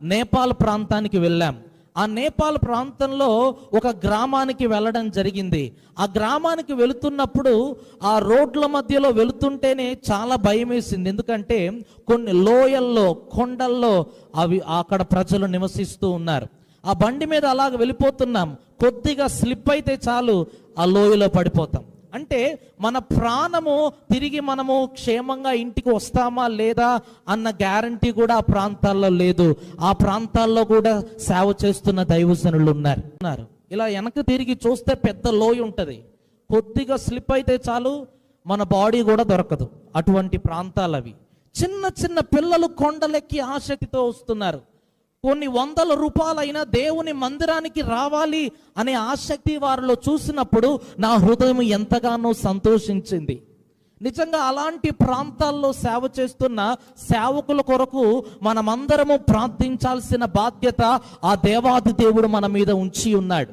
నేపాల్ ప్రాంతానికి వెళ్ళాం. ఆ నేపాల్ ప్రాంతంలో ఒక గ్రామానికి వెళ్ళడం జరిగింది. ఆ గ్రామానికి వెళుతున్నప్పుడు ఆ రోడ్ల మధ్యలో వెళుతుంటేనే చాలా భయం వేసింది. ఎందుకంటే కొన్ని లోయల్లో, కొండల్లో అక్కడ ప్రజలు నివసిస్తూ ఉన్నారు. ఆ బండి మీద అలాగ వెళ్ళిపోతున్నాం. కొద్దిగా స్లిప్ అయితే చాలు ఆ లోయలో పడిపోతాం. అంటే మన ప్రాణము తిరిగి మనము క్షేమంగా ఇంటికి వస్తామా లేదా అన్న గ్యారంటీ కూడా ఆ ప్రాంతాల్లో లేదు. ఆ ప్రాంతాల్లో కూడా సేవ చేస్తున్న దైవజనులు ఉన్నారు. ఇలా వెనక్కి తిరిగి చూస్తే పెద్ద లోయ ఉంటుంది. కొద్దిగా స్లిప్ అయితే చాలు మన బాడీ కూడా దొరకదు. అటువంటి ప్రాంతాలు అవి. చిన్న చిన్న పిల్లలు కొండలెక్కి ఆసక్తితో వస్తున్నారు. కొన్ని వందల రూపాయలైనా దేవుని మందిరానికి రావాలి అనే ఆసక్తి వారిలో చూసినప్పుడు నా హృదయం ఎంతగానో సంతోషించింది. నిజంగా అలాంటి ప్రాంతాల్లో సేవ చేస్తున్న సేవకుల కొరకు మనమందరము ప్రార్థించాల్సిన బాధ్యత ఆ దేవాది దేవుడు మన మీద ఉంచి ఉన్నాడు.